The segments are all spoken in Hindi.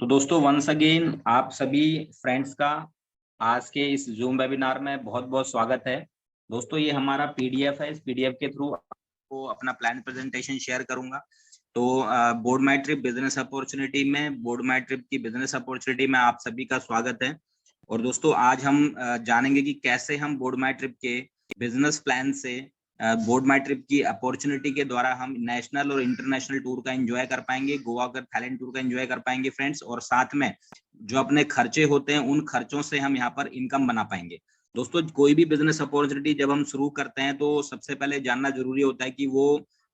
तो दोस्तों वंस अगेन आप सभी फ्रेंड्स का आज के इस जूम वेबिनार में बहुत बहुत स्वागत है। दोस्तों ये हमारा पीडीएफ है, इस पीडीएफ के थ्रू आपको अपना प्लान प्रेजेंटेशन शेयर करूंगा। तो बोर्ड माई ट्रिप बिजनेस अपॉर्चुनिटी में बिजनेस अपॉर्चुनिटी में आप सभी का स्वागत है। और दोस्तों आज हम जानेंगे कि कैसे हम बोर्ड माई ट्रिप के बिजनेस प्लान से बोर्ड माई ट्रिप की अपॉर्चुनिटी के द्वारा हम नेशनल और इंटरनेशनल टूर का एंजॉय कर पाएंगे, गोवा का थाईलैंड टूर का एंजॉय कर पाएंगे फ्रेंड्स। और साथ में जो अपने खर्चे होते हैं उन खर्चों से हम यहाँ पर इनकम बना पाएंगे। दोस्तों कोई भी बिजनेस अपॉर्चुनिटी जब हम शुरू करते हैं तो सबसे पहले जानना जरूरी होता है कि वो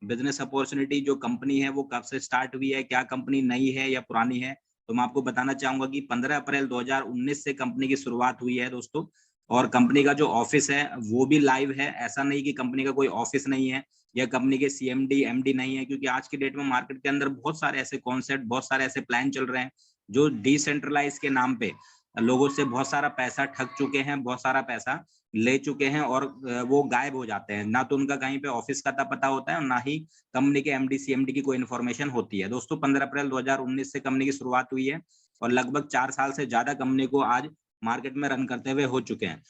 बिजनेस अपॉर्चुनिटी जो कंपनी है वो कब से स्टार्ट हुई है, क्या कंपनी नई है या पुरानी है। तो मैं आपको बताना चाहूंगा कि 15 अप्रैल 2019 से कंपनी की शुरुआत हुई है दोस्तों। और कंपनी का जो ऑफिस है वो भी लाइव है, ऐसा नहीं कि कंपनी का कोई ऑफिस नहीं है या कंपनी के सीएमडी एमडी नहीं है, क्योंकि आज की डेट में मार्केट के अंदर बहुत सारे ऐसे कॉन्सेप्ट, बहुत सारे ऐसे प्लान चल रहे हैं जो डिसेंट्रलाइज के नाम पे लोगों से बहुत सारा पैसा ठग चुके हैं, बहुत सारा पैसा ले चुके हैं और वो गायब हो जाते हैं। ना तो उनका कहीं पे ऑफिस का पता होता है और ना ही कंपनी के एमडी सीएमडी की कोई इन्फॉर्मेशन होती है। दोस्तों 15 अप्रैल 2019 से कंपनी की शुरुआत हुई है और लगभग 4 साल से ज्यादा कंपनी को आज मार्केट में रन करते हुए हो चुके हैं।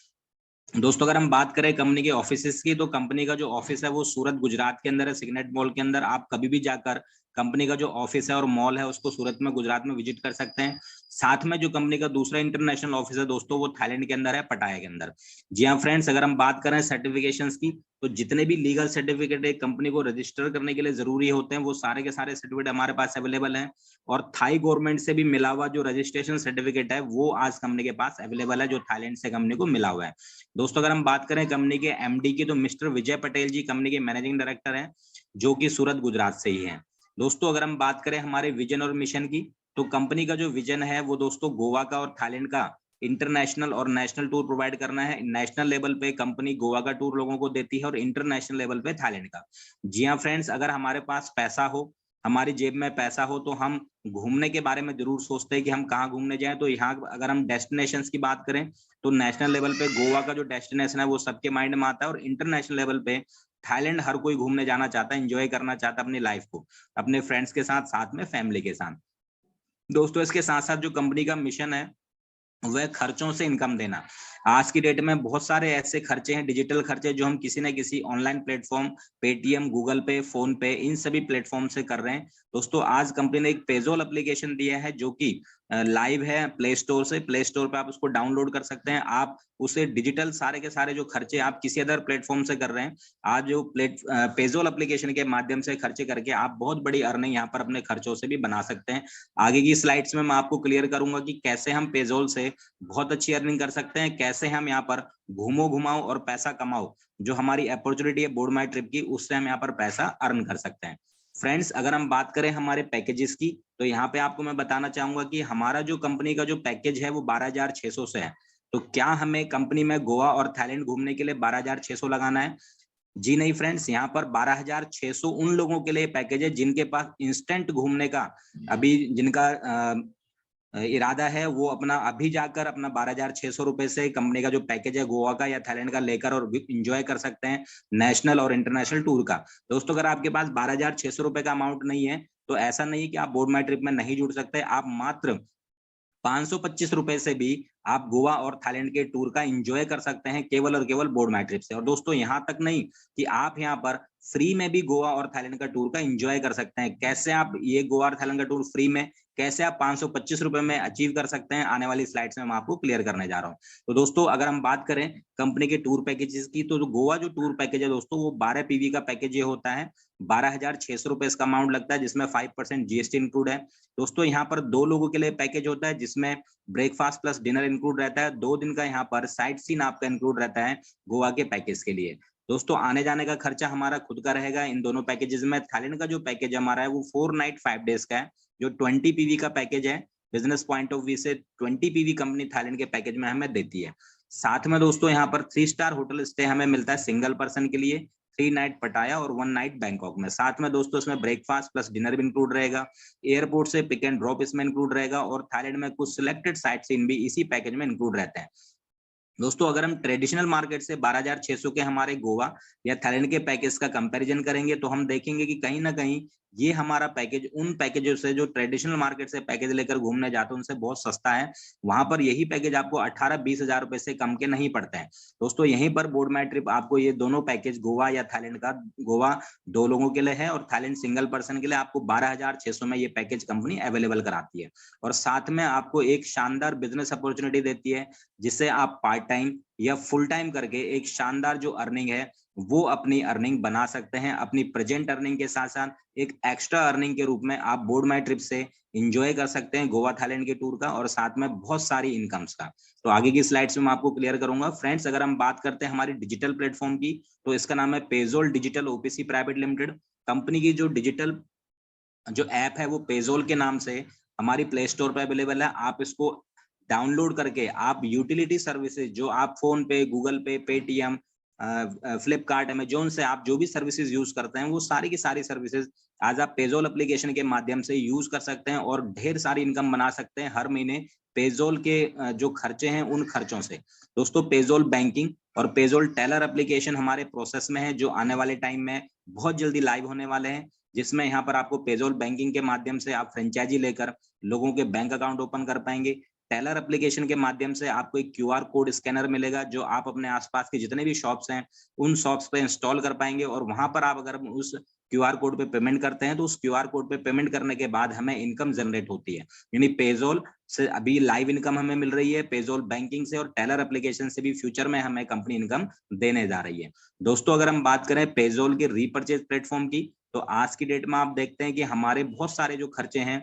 दोस्तों अगर हम बात करें कंपनी के ऑफिसेस की, तो कंपनी का जो ऑफिस है वो सूरत गुजरात के अंदर है, सिग्नेट मॉल के अंदर। आप कभी भी जाकर कंपनी का जो ऑफिस है और मॉल है उसको सूरत में, गुजरात में विजिट कर सकते हैं। साथ में जो कंपनी का दूसरा इंटरनेशनल ऑफिस है दोस्तों वो थाईलैंड के अंदर है, पटाया के अंदर। जी हाँ फ्रेंड्स, अगर हम बात करें सर्टिफिकेशंस की, तो जितने भी लीगल सर्टिफिकेट एक कंपनी को रजिस्टर करने के लिए जरूरी होते हैं वो सारे के सारे सर्टिफिकेट हमारे पास अवेलेबल हैं। और थाई गवर्नमेंट से भी मिला हुआ जो रजिस्ट्रेशन सर्टिफिकेट है वो आज कंपनी के पास अवेलेबल है, जो थाईलैंड से कंपनी को मिला हुआ है। दोस्तों अगर हम बात करें कंपनी के एमडी की, तो मिस्टर विजय पटेल जी कंपनी के मैनेजिंग डायरेक्टर हैं, जो कि सूरत गुजरात से ही हैं। दोस्तों अगर हम बात करें हमारे विजन और मिशन की, तो कंपनी का जो विजन है वो दोस्तों गोवा का और थाईलैंड का इंटरनेशनल और नेशनल टूर प्रोवाइड करना है। नेशनल लेवल पे कंपनी गोवा का टूर लोगों को देती है और इंटरनेशनल लेवल पे थाईलैंड का। जी हाँ फ्रेंड्स, अगर हमारे पास पैसा हो, हमारी जेब में पैसा हो, तो हम घूमने के बारे में जरूर सोचते हैं कि हम कहाँ घूमने जाएं। तो यहाँ अगर हम डेस्टिनेशंस की बात करें तो नेशनल लेवल पे गोवा का जो डेस्टिनेशन है वो सबके माइंड में आता है, और इंटरनेशनल लेवल पे थाईलैंड हर कोई घूमने जाना चाहता है, एंजॉय करना चाहता है अपनी लाइफ को, अपने फ्रेंड्स के साथ, साथ में फैमिली के साथ। दोस्तों इसके साथ साथ जो कंपनी का मिशन है वह खर्चों से इनकम देना। आज की डेट में बहुत सारे ऐसे खर्चे हैं, डिजिटल खर्चे, जो हम किसी न किसी ऑनलाइन प्लेटफॉर्म, पेटीएम, गूगल पे, फोन पे, इन सभी प्लेटफॉर्म से कर रहे हैं। दोस्तों आज कंपनी ने एक पेजोल एप्लीकेशन दिया है जो कि लाइव है प्ले स्टोर से। प्ले स्टोर पे आप उसको डाउनलोड कर सकते हैं। आप उसे डिजिटल सारे के सारे जो खर्चे आप किसी अदर प्लेटफॉर्म से कर रहे हैं, आज जो पेजोल एप्लीकेशन के माध्यम से खर्चे करके आप बहुत बड़ी अर्निंग यहाँ पर अपने खर्चों से भी बना सकते हैं। आगे की स्लाइड्स में मैं आपको क्लियर करूंगा कि कैसे हम पेजोल से बहुत अच्छी अर्निंग कर सकते हैं, कैसे हम यहाँ पर घूमो घुमाओ और पैसा कमाओ, जो हमारी अपॉर्चुनिटी है बोर्ड माई ट्रिप की, उससे हम यहाँ पर पैसा अर्न कर सकते हैं। फ्रेंड्स अगर हम बात करें हमारे पैकेजेस की, तो यहाँ पे आपको मैं बताना चाहूंगा कि हमारा जो कंपनी का जो पैकेज है वो 12,600 से है। तो क्या हमें कंपनी में गोवा और थाईलैंड घूमने के लिए 12,600 लगाना है? जी नहीं फ्रेंड्स, यहाँ पर 12,600 उन लोगों के लिए पैकेज है जिनके पास इंस्टेंट घूमने का, अभी जिनका इरादा है वो अपना अभी जाकर अपना 12,600 रुपए से कंपनी का जो पैकेज है गोवा का या थाईलैंड का लेकर और इंजॉय कर सकते हैं नेशनल और इंटरनेशनल टूर का। दोस्तों अगर आपके पास 12,600 रुपए का अमाउंट नहीं है तो ऐसा नहीं कि आप बोर्ड माई ट्रिप में नहीं जुड़ सकते। आप मात्र 525 रुपए से भी आप गोवा और थाईलैंड के टूर का एंजॉय कर सकते हैं, केवल और केवल बोर्ड माई ट्रिप से। और दोस्तों यहाँ तक नहीं कि आप यहाँ पर फ्री में भी गोवा और थाईलैंड का टूर का एंजॉय कर सकते हैं। कैसे आप ये गोवा और थाईलैंड का टूर फ्री में, कैसे आप 525 रुपए में अचीव कर सकते हैं, आने वाली स्लाइड्स में मैं आपको क्लियर करने जा रहा हूँ। तो दोस्तों अगर हम बात करें कंपनी के टूर पैकेजेस की, तो गोवा जो टूर पैकेज है दोस्तों वो 12 पीवी का पैकेज ये होता है। 12,600 रुपए इसका अमाउंट लगता है, जिसमें 5% जीएसटी इंक्लूड है। दोस्तों यहाँ पर 2 लोगों के लिए पैकेज होता है जिसमें ब्रेकफास्ट प्लस डिनर इंक्लूड रहता है। 2 दिन का यहाँ पर साइट सीन आपका इंक्लूड रहता है गोवा के पैकेज के लिए। दोस्तों आने जाने का खर्चा हमारा खुद का रहेगा इन दोनों पैकेजेस में। थाईलैंड का जो पैकेज हमारा है वो 4 नाइट 5 डेज का है, जो 20 पीवी का पैकेज है। बिजनेस पॉइंट ऑफ व्यू से 20 पीवी कंपनी थाईलैंड के पैकेज में हमें देती है। साथ में दोस्तों यहाँ पर 3 स्टार होटल स्टे हमें मिलता है सिंगल पर्सन के लिए, 3 नाइट पटाया और 1 नाइट बैंकॉक में। साथ में दोस्तों इसमें ब्रेकफास्ट प्लस डिनर भी इंक्लूड रहेगा। एयरपोर्ट से पिक एंड ड्रॉप इसमें इंक्लूड रहेगा और थाईलैंड में कुछ सिलेक्टेड साइट सीन भी इसी पैकेज में इंक्लूड रहते हैं। दोस्तों अगर हम ट्रेडिशनल मार्केट से 12,600 के हमारे गोवा या थाईलैंड के पैकेज का कंपैरिजन करेंगे तो हम देखेंगे कि कहीं ना कहीं ये हमारा पैकेज उन पैकेजों से जो ट्रेडिशनल मार्केट से पैकेज लेकर घूमने जाते हैं उनसे बहुत सस्ता है। वहां पर यही पैकेज आपको 18-20 हजार रुपए से कम के नहीं पड़ते हैं। दोस्तों यहीं पर बोर्ड माई ट्रिप आपको ये दोनों पैकेज, गोवा या थाईलैंड का, गोवा 2 लोगों के लिए है और थाईलैंड सिंगल पर्सन के लिए आपको 12,600 में ये पैकेज कंपनी अवेलेबल कराती है। और साथ में आपको एक शानदार बिजनेस अपॉर्चुनिटी देती है, जिससे आप पार्ट टाइम या फुल टाइम करके एक शानदार जो अर्निंग है वो अपनी अर्निंग बना सकते हैं। अपनी प्रेजेंट अर्निंग के साथ साथ एक एक्स्ट्रा अर्निंग के रूप में आप बोर्ड माई ट्रिप से एंजॉय कर सकते हैं गोवा थाईलैंड के टूर का, और साथ में बहुत सारी इनकम्स का। तो आगे की स्लाइड्स में मैं आपको क्लियर करूंगा। फ्रेंड्स, अगर हम बात करते हैं हमारी डिजिटल प्लेटफॉर्म की, तो इसका नाम है पेजोल digital OPC private limited. Company की जो डिजिटल जो ऐप है वो पेजोल के नाम से हमारी प्ले स्टोर पर अवेलेबल है। आप इसको डाउनलोड करके आप यूटिलिटी सर्विसेज जो आप फोन पे, गूगल पे, पेटीएम, फ्लिपकार्ट, अमेजोन से आप जो भी सर्विसेज यूज करते हैं वो सारी की सारी सर्विसेज आज आप पेजोल एप्लीकेशन के माध्यम से यूज कर सकते हैं और ढेर सारी इनकम बना सकते हैं हर महीने पेजोल के जो खर्चे हैं उन खर्चों से। दोस्तों पेजोल बैंकिंग और पेजोल टेलर एप्लीकेशन हमारे प्रोसेस में है, जो आने वाले टाइम में बहुत जल्दी लाइव होने वाले हैं, जिसमें यहाँ पर आपको पेजोल बैंकिंग के माध्यम से आप फ्रेंचाइजी लेकर लोगों के बैंक अकाउंट ओपन कर पाएंगे। टेलर एप्लीकेशन के माध्यम से आपको एक क्यूआर कोड स्कैनर मिलेगा, जो आप अपने आसपास के जितने भी शॉप्स हैं उन शॉप्स पे इंस्टॉल कर पाएंगे, और वहां पर आप अगर उस क्यूआर कोड पे पेमेंट करते हैं तो उस क्यूआर कोड पे पेमेंट करने के बाद हमें इनकम जनरेट होती है। यानी पेजोल से अभी लाइव इनकम हमें मिल रही है, पेजोल बैंकिंग से और टेलर एप्लीकेशन से भी फ्यूचर में हमें कंपनी इनकम देने जा रही है। दोस्तों अगर हम बात करें पेजोल के रीपर्चेज प्लेटफॉर्म की, तो आज की डेट में आप देखते हैं कि हमारे बहुत सारे जो खर्चे हैं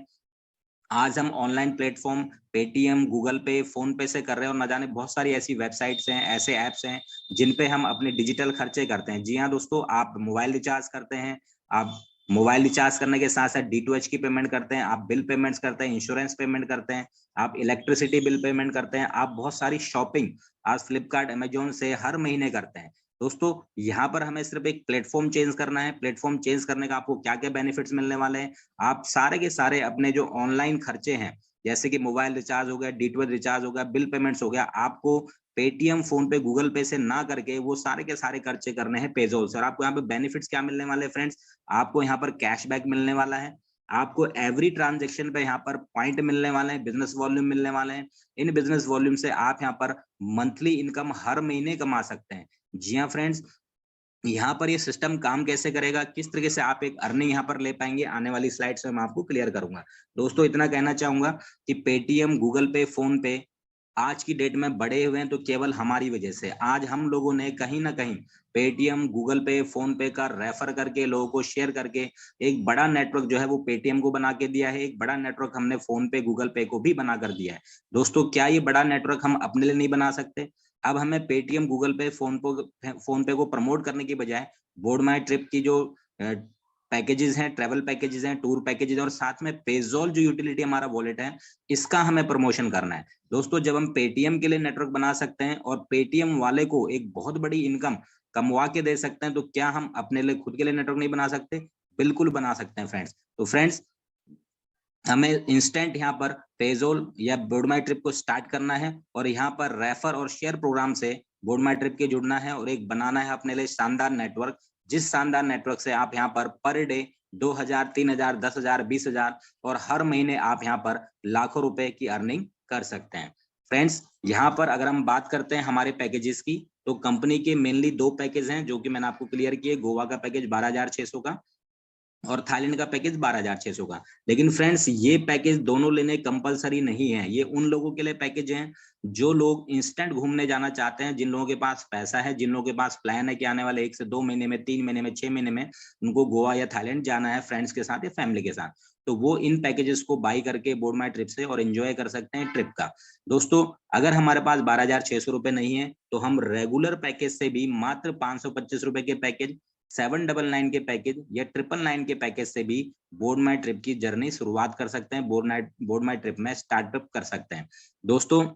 आज हम ऑनलाइन प्लेटफॉर्म पेटीएम, गूगल पे, फोन पे से कर रहे हैं, और न जाने बहुत सारी ऐसी वेबसाइट्स हैं, ऐसे ऐप्स हैं जिन पे हम अपने डिजिटल खर्चे करते हैं। जी हाँ दोस्तों, आप मोबाइल रिचार्ज करते हैं, आप मोबाइल रिचार्ज करने के साथ साथ D2H की पेमेंट करते हैं, आप बिल पेमेंट्स करते हैं, इंश्योरेंस पेमेंट करते हैं, आप इलेक्ट्रिसिटी बिल पेमेंट करते हैं, आप बहुत सारी शॉपिंग आज फ्लिपकार्ट, अमेजोन से हर महीने करते हैं। दोस्तों यहाँ पर हमें सिर्फ एक प्लेटफॉर्म चेंज करना है। प्लेटफॉर्म चेंज करने का आपको क्या क्या बेनिफिट्स मिलने वाले हैं, आप सारे के सारे अपने जो ऑनलाइन खर्चे हैं, जैसे कि मोबाइल रिचार्ज हो गया, D2H रिचार्ज हो गया, बिल पेमेंट्स हो गया, आपको पेटीएम, फोन पे, गूगल पे से ना करके वो सारे के सारे खर्चे करने हैं पेजोल से। और आपको यहाँ पे बेनिफिट्स क्या मिलने वाले हैं फ्रेंड्स, आपको यहाँ पर कैशबैक मिलने वाला है, आपको एवरी ट्रांजेक्शन पे यहाँ पर पॉइंट मिलने वाले हैं, बिजनेस वॉल्यूम मिलने वाले हैं। इन बिजनेस वॉल्यूम से आप यहाँ पर मंथली इनकम हर महीने कमा सकते हैं। जी हाँ फ्रेंड्स, यहाँ पर ये सिस्टम काम कैसे करेगा, किस तरीके से आप एक अर्निंग यहाँ पर ले पाएंगे, आने वाली स्लाइड्स में मैं आपको क्लियर करूंगा। दोस्तों इतना कहना चाहूंगा कि पेटीएम, गूगल पे, फोन पे आज की डेट में बड़े हुए हैं तो केवल हमारी वजह से। आज हम लोगों ने कहीं ना कहीं पेटीएम, गूगल पे, फोन पे का रेफर करके, लोगों को शेयर करके एक बड़ा नेटवर्क जो है वो पेटीएम को बना के दिया है, एक बड़ा नेटवर्क हमने फोन पे, गूगल पे को भी बना कर दिया है। दोस्तों क्या ये बड़ा नेटवर्क हम अपने लिए नहीं बना सकते? अब हमें पेटीएम, गूगल पे, फोन पे को प्रमोट करने की बजाय बोर्ड माई ट्रिप की जो पैकेजेस हैं, ट्रैवल पैकेजेस हैं, टूर पैकेजेस, और साथ में पेजोल जो यूटिलिटी हमारा वॉलेट है, इसका हमें प्रमोशन करना है। दोस्तों जब हम पेटीएम के लिए नेटवर्क बना सकते हैं और पेटीएम वाले को एक बहुत बड़ी इनकम कमवा के दे सकते हैं, तो क्या हम अपने लिए खुद के लिए नेटवर्क नहीं बना सकते? बिल्कुल बना सकते हैं फ्रेंड्स। तो फ्रेंड्स हमें इंस्टेंट यहाँ पर पेजोल या बोर्ड माई ट्रिप को स्टार्ट करना है, और यहाँ पर रेफर और शेयर प्रोग्राम से बोर्ड माई ट्रिप के जुड़ना है और एक बनाना है अपने लिए शानदार नेटवर्क, जिस शानदार नेटवर्क से आप यहाँ पर डे 2,000, 3,000, 10,000, 20,000 और हर महीने आप यहाँ पर लाखों रुपए की अर्निंग कर सकते हैं। फ्रेंड्स यहाँ पर अगर हम बात करते हैं हमारे पैकेजेस की, तो कंपनी के मेनली 2 पैकेज हैं जो कि मैंने आपको क्लियर किए। गोवा का पैकेज 12,600 का और थाईलैंड का पैकेज 12,600 का। लेकिन फ्रेंड्स ये पैकेज दोनों लेने कंपलसरी नहीं है, ये उन लोगों के लिए पैकेज हैं जो लोग इंस्टेंट घूमने जाना चाहते हैं, जिन लोगों के पास पैसा है, जिन लोगों के पास प्लान है कि आने वाले 1 से 2 महीने में, 3 महीने में, 6 महीने में उनको गोवा या थाईलैंड जाना है फ्रेंड्स के साथ या फैमिली के साथ, तो वो इन पैकेजेस को बाई करके बोर्ड माई ट्रिप से और एंजॉय कर सकते हैं ट्रिप का। दोस्तों अगर हमारे पास 12,600 रुपए नहीं है तो हम रेगुलर पैकेज से भी मात्र 525 रुपए के पैकेज, 799 के पैकेज या 999 के पैकेज से भी बोर्ड माई ट्रिप की जर्नी शुरुआत कर सकते हैं, बोर्ड माई ट्रिप में स्टार्टअप कर सकते हैं। दोस्तों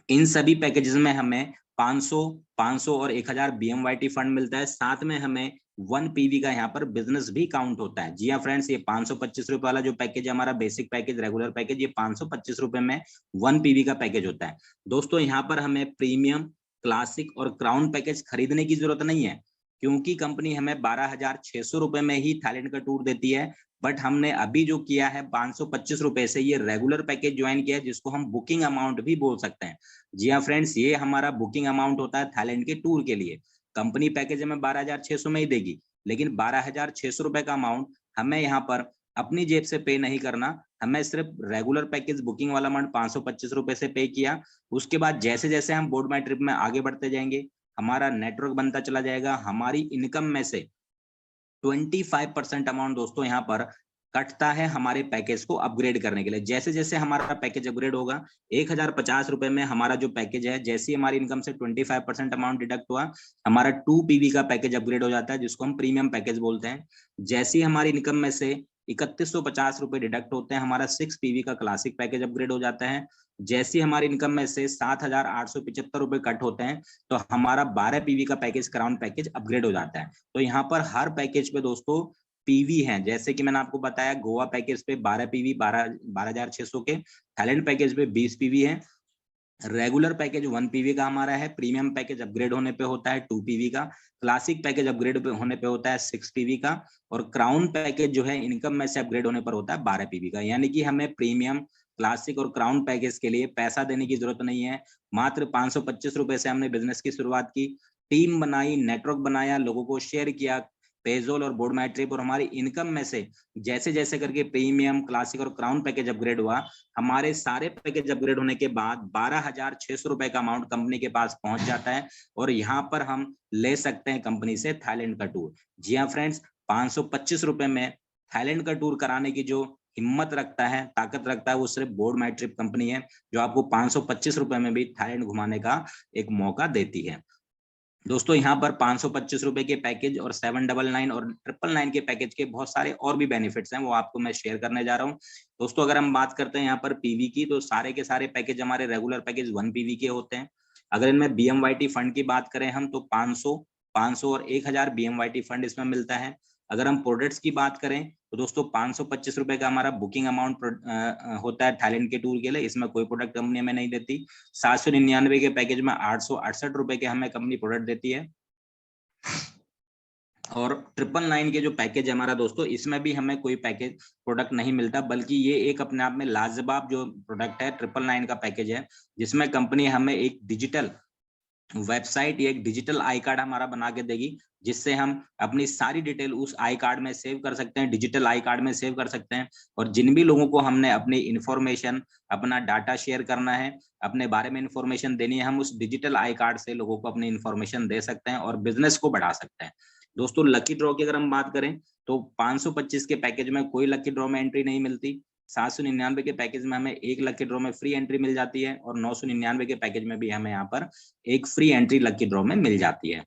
इन सभी पैकेजेस में हमें 500 और 1,000 BMYT फंड मिलता है, साथ में हमें 1 PV का यहाँ पर बिजनेस भी काउंट होता है। जी हाँ फ्रेंड्स, ये 525 रुपए वाला जो पैकेज है हमारा बेसिक पैकेज, रेगुलर पैकेज, ये 525 रुपए में 1 PV का पैकेज होता है। दोस्तों यहाँ पर हमें प्रीमियम, क्लासिक और क्राउन पैकेज खरीदने की जरूरत नहीं है, क्योंकि कंपनी हमें 12,600 रुपए में ही थाईलैंड का टूर देती है, बट हमने अभी जो किया है 525 रुपए से ये रेगुलर पैकेज ज्वाइन किया है, जिसको हम बुकिंग अमाउंट भी बोल सकते हैं। जी हाँ फ्रेंड्स, ये हमारा बुकिंग अमाउंट होता है थाईलैंड के टूर के लिए। कंपनी पैकेज हमें 12,600 में ही देगी, लेकिन 12,600 रुपए का अमाउंट हमें यहाँ पर अपनी जेब से पे नहीं करना, हमें सिर्फ रेगुलर पैकेज बुकिंग वाला अमाउंट 525 रुपए से पे किया। उसके बाद जैसे जैसे हम बोर्ड माई ट्रिप में आगे बढ़ते जाएंगे, हमारा नेटवर्क बनता चला जाएगा, हमारी इनकम में से 25% अमाउंट दोस्तों यहाँ पर कटता है हमारे पैकेज को अपग्रेड करने के लिए। जैसे जैसे हमारा पैकेज अपग्रेड होगा, 1,050 रुपए में हमारा जो पैकेज है, जैसे ही हमारी इनकम से 25% अमाउंट डिडक्ट हुआ, हमारा 2 पीवी का पैकेज अपग्रेड हो जाता है, जिसको हम प्रीमियम पैकेज बोलते हैं। जैसे ही हमारी इनकम में से 3150 रुपए डिडक्ट होते हैं, हमारा 6 पीवी का क्लासिक पैकेज अपग्रेड हो जाता है। जैसे हमारी इनकम में से 7,875 रुपए कट होते हैं, तो हमारा 12 पीवी का पैकेज क्राउन पैकेज अपग्रेड हो जाता है। तो यहाँ पर हर पैकेज पे दोस्तों पीवी हैं, जैसे कि मैंने आपको बताया गोवा पैकेज पे 12 पीवी 12,600 के, थाईलैंड पैकेज पे 20 पीवी है, रेगुलर पैकेज 1 पीवी का हमारा है, प्रीमियम पैकेज अपग्रेड होने पे होता है 2 पीवी का, क्लासिक पैकेज अपग्रेड होने पे होता है 6 पीवी का, और क्राउन पैकेज जो है इनकम में से अपग्रेड होने पर होता है 12 पीवी का। यानी कि हमें प्रीमियम, क्लासिक और क्राउन पैकेज के लिए पैसा देने की जरूरत नहीं है। मात्र 525 रुपए से हमने बिजनेस की शुरुआत की, टीम बनाई, नेटवर्क बनाया, लोगों को शेयर किया, पेजोल और बोर्ड माई ट्रिप, और हमारी इनकम में से जैसे जैसे करके प्रीमियम, क्लासिक और क्राउन पैकेज अपग्रेड हुआ, हमारे सारे पैकेज अपग्रेड होने के बाद 12,600 रुपए का अमाउंट कंपनी के पास पहुंच जाता है, और यहाँ पर हम ले सकते हैं कंपनी से थाईलैंड का टूर। जी हाँ फ्रेंड्स, 525 रुपए में थाईलैंड का टूर कराने की जो हिम्मत रखता है, ताकत रखता है, वो सिर्फ बोर्ड माई ट्रिप कंपनी है, जो आपको 525 रुपए में भी थाईलैंड घुमाने का एक मौका देती है। दोस्तों यहाँ पर 525 रुपए के पैकेज और 799 और 999 के पैकेज के बहुत सारे और भी बेनिफिट्स हैं, वो आपको मैं शेयर करने जा रहा हूँ। दोस्तों अगर हम बात करते हैं यहाँ पर पीवी की, तो सारे के सारे पैकेज हमारे रेगुलर पैकेज 1 पीवी के होते हैं। अगर इनमें बीएमवाईटी फंड की बात करें हम, तो 500 और 1,000 बीएमवाईटी फंड इसमें मिलता है। अगर हम प्रोडक्ट्स की बात करें, तो दोस्तों 525 रुपए का हमारा बुकिंग अमाउंट होता है थाईलैंड के टूर के लिए, इसमें कोई प्रोडक्ट कंपनी हमें नहीं देती। 799 के पैकेज में 868 रुपए के हमें कंपनी प्रोडक्ट देती है, और 999 के जो पैकेज है हमारा दोस्तों, इसमें भी हमें कोई पैकेज प्रोडक्ट नहीं मिलता, बल्कि ये एक अपने आप में लाजवाब जो प्रोडक्ट है 999 का पैकेज है, जिसमें कंपनी हमें एक डिजिटल वेबसाइट या एक डिजिटल आई कार्ड हमारा बना के देगी, जिससे हम अपनी सारी डिटेल उस आई कार्ड में सेव कर सकते हैं, डिजिटल आई कार्ड में सेव कर सकते हैं, और जिन भी लोगों को हमने अपनी इंफॉर्मेशन, अपना डाटा शेयर करना है, अपने बारे में इंफॉर्मेशन देनी है, हम उस डिजिटल आई कार्ड से लोगों को अपनी इंफॉर्मेशन दे सकते हैं और बिजनेस को बढ़ा सकते हैं। दोस्तों लकी ड्रॉ की अगर हम बात करें, तो 525 के पैकेज में कोई लकी ड्रॉ में एंट्री नहीं मिलती, 799 के पैकेज में हमें एक लकी ड्रॉ में फ्री एंट्री मिल जाती है, और 999 के पैकेज में भी हमें यहाँ पर एक फ्री एंट्री लकी ड्रॉ में मिल जाती है।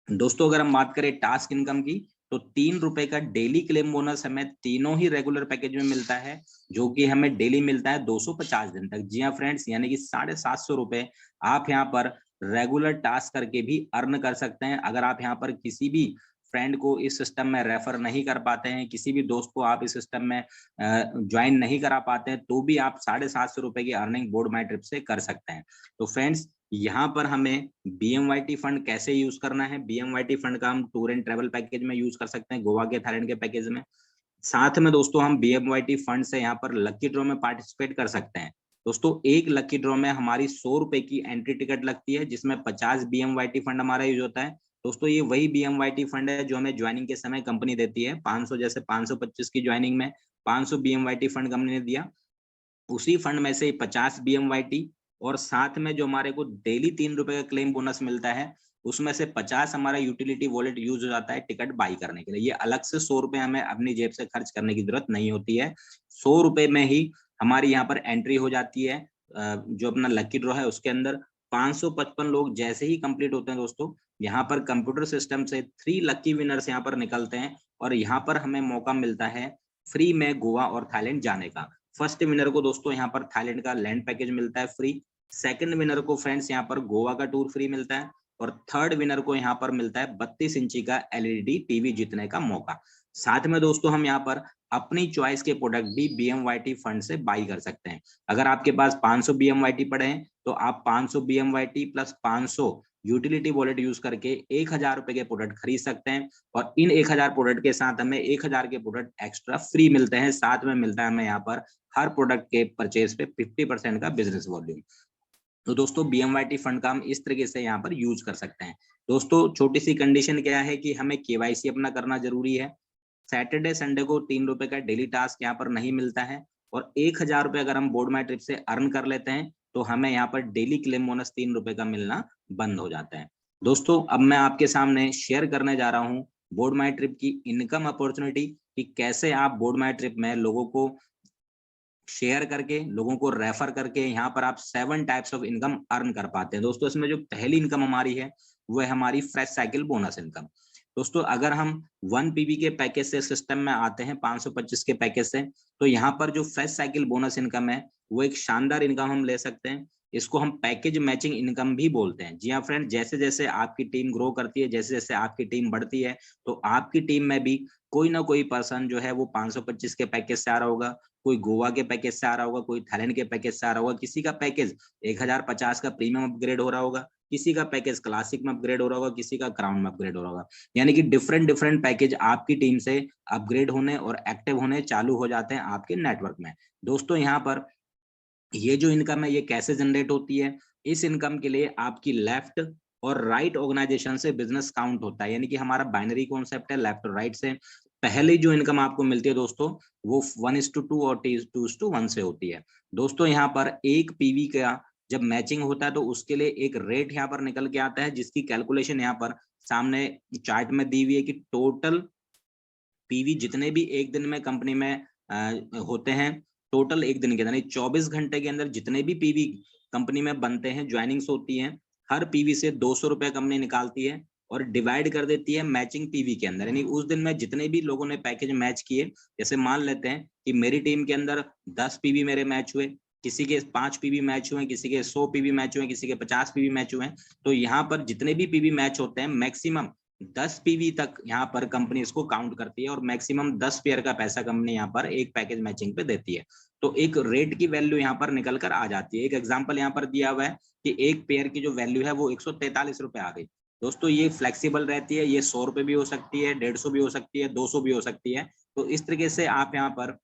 दोस्तों अगर हम बात करें टास्क इनकम की, तो 3 रुपए का डेली क्लेम बोनस हमें तीनों ही रेगुलर पैकेज में मिलता है, जो कि हमें डेली मिलता है 250 दिन तक। जी हाँ फ्रेंड्स, यानी कि 750 रुपए आप यहाँ पर रेगुलर टास्क करके भी अर्न कर सकते हैं। अगर आप यहाँ पर किसी भी फ्रेंड को इस सिस्टम में रेफर नहीं कर पाते हैं, किसी भी दोस्त को आप इस सिस्टम में ज्वाइन नहीं करा पाते हैं, तो भी आप 750 रुपए की अर्निंग बोर्ड माई ट्रिप से कर सकते हैं। तो फ्रेंड्स यहाँ पर हमें बीएमवाईटी फंड कैसे यूज करना है, बीएमवाईटी फंड का हम टूर एंड ट्रेवल पैकेज में यूज कर सकते हैं, गोवा के, थाईलैंड के पैकेज में। साथ में दोस्तों हम बीएमवाईटी फंड से यहाँ पर लकी ड्रॉ में पार्टिसिपेट कर सकते हैं। दोस्तों एक लकी ड्रॉ में हमारी 100 रुपए की एंट्री टिकट लगती है, जिसमें 50 बीएमवाईटी फंड हमारा यूज होता है। दोस्तों ये वही बीएमवाईटी फंड है जो हमें ज्वाइनिंग के समय कंपनी देती है। 500 जैसे 525 की ज्वाइनिंग में 500 बीएमवाईटी फंड कंपनी ने दिया, उसी फंड में से 50 बीएमवाईटी, और साथ में जो हमारे को डेली 3 रुपए का क्लेम बोनस मिलता है, उसमें से 50 हमारा यूटिलिटी वॉलेट यूज हो जाता है टिकट बाई करने के लिए। ये अलग से 100 रुपए हमें अपनी जेब से खर्च करने की जरूरत नहीं होती है। 100 रुपए में ही हमारी यहाँ पर एंट्री हो जाती है जो अपना लकी ड्रॉ है उसके अंदर। 555 लोग जैसे ही कंप्लीट होते हैं दोस्तों, यहाँ पर कंप्यूटर सिस्टम से 3 लकी विनर्स यहाँ पर निकलते हैं, और यहाँ पर हमें मौका मिलता है फ्री में गोवा और थाईलैंड जाने का। फर्स्ट विनर को दोस्तों यहाँ पर थाईलैंड का लैंड पैकेज मिलता है फ्री, सेकंड विनर को फ्रेंड्स यहाँ पर गोवा का टूर फ्री मिलता है, और थर्ड विनर को यहाँ पर मिलता है 32 इंची का एलईडी टीवी जीतने का मौका। साथ में दोस्तों हम यहाँ पर अपनी चॉइस के प्रोडक्ट भी बीएमवाईटी फंड से बाई कर सकते हैं। अगर आपके पास 500 बीएमवाईटी पड़े हैं, तो आप 500 बीएमवाईटी प्लस 500 यूटिलिटी वॉलेट यूज करके 1000 रुपए के प्रोडक्ट खरीद सकते हैं और इन 1000 प्रोडक्ट के साथ हमें 1000 के प्रोडक्ट एक्स्ट्रा फ्री मिलते हैं। साथ में मिलता है हमें यहाँ पर हर प्रोडक्ट के परचेज पे 50% का बिजनेस वॉल्यूम। तो दोस्तों BMYT फंड का हम इस तरीके से यहाँ पर यूज कर सकते हैं। दोस्तों छोटी सी कंडीशन क्या है कि हमें KYC अपना करना जरूरी है। सैटरडे संडे को 3 रुपए का डेली टास्क यहाँ पर नहीं मिलता है और 1000 रुपए अगर हम बोर्ड माई ट्रिप से अर्न कर लेते हैं तो हमें यहाँ पर डेली क्लेम बोनस 3 रुपए का मिलना बंद हो जाता है। दोस्तों अब मैं आपके सामने शेयर करने जा रहा हूँ बोर्ड माई ट्रिप की इनकम अपॉर्चुनिटी कि कैसे आप बोर्ड माई ट्रिप में लोगों को शेयर करके, लोगों को रेफर करके यहाँ पर आप 7 टाइप्स ऑफ इनकम अर्न कर पाते हैं। दोस्तों इसमें जो पहली इनकम हमारी है वो है हमारी फ्रेश साइकिल बोनस इनकम। दोस्तों अगर हम 1 PV के पैकेज से सिस्टम में आते हैं 525 के पैकेज से, तो यहाँ पर जो फ्रेश साइकिल बोनस इनकम है वो एक शानदार इनकम हम ले सकते हैं। इसको हम पैकेज मैचिंग इनकम भी बोलते हैं। जी हाँ फ्रेंड, जैसे जैसे आपकी टीम ग्रो करती है, जैसे जैसे आपकी टीम बढ़ती है, तो आपकी टीम में भी कोई ना कोई पर्सन जो है वो 525 के पैकेज से आ रहा होगा, कोई गोवा के पैकेज से आ रहा होगा, कोई थाईलैंड के पैकेज से आ रहा होगा, किसी का पैकेज 1050 का प्रीमियम अपग्रेड हो रहा होगा, किसी का पैकेज क्लासिक में अपग्रेड हो रहा होगा, किसी का क्राउन में अपग्रेड हो रहा होगा। यानी कि डिफरेंट डिफरेंट पैकेज आपकी टीम से अपग्रेड होने और एक्टिव होने चालू हो जाते हैं आपके नेटवर्क में। दोस्तों यहाँ पर ये जो इनकम है ये कैसे जनरेट होती है? इस इनकम के लिए आपकी लेफ्ट और राइट ऑर्गेनाइजेशन से बिजनेस काउंट होता है। यानी कि हमारा बाइनरी कॉन्सेप्ट है लेफ्ट और राइट से। पहले जो इनकम आपको मिलती है दोस्तों वो 1:2 और 2:1 से होती है। दोस्तों यहाँ पर एक पीवी का जब मैचिंग होता है तो उसके लिए एक रेट यहाँ पर निकल के आता है, जिसकी कैलकुलेशन यहाँ पर सामने चार्ट में दी हुई है कि टोटल पीवी जितने भी एक दिन में कंपनी में होते हैं, टोटल एक दिन के अंदर 24 घंटे के अंदर जितने भी पीवी कंपनी में बनते हैं, ज्वाइनिंग्स होती हैं, हर पीवी से 200 रुपए कंपनी निकालती है और डिवाइड कर देती है मैचिंग पीवी के अंदर। यानी उस दिन में जितने भी लोगों ने पैकेज मैच किए, जैसे मान लेते हैं कि मेरी टीम के अंदर 10 पीवी मेरे मैच हुए, किसी के 5 पीवी मैच हुए, किसी के 100 पीवी मैच हुए, किसी के 50 पीवी मैच हुए, तो यहाँ पर जितने भी पीवी मैच होते हैं मैक्सिमम 10 पीवी तक यहाँ पर कंपनी इसको काउंट करती है और मैक्सिमम 10 पेयर का पैसा कंपनी यहाँ पर एक पैकेज मैचिंग पे देती है। तो एक रेट की वैल्यू यहाँ पर निकल कर आ जाती है। एक एग्जांपल यहाँ पर दिया हुआ है कि एक पेयर की जो वैल्यू है वो 143 रुपए आ गई। दोस्तों ये फ्लेक्सिबल रहती है, ये 100 रुपए भी हो सकती है, 150 भी हो सकती है, 200 भी हो सकती है। तो इस तरीके से आप यहाँ पर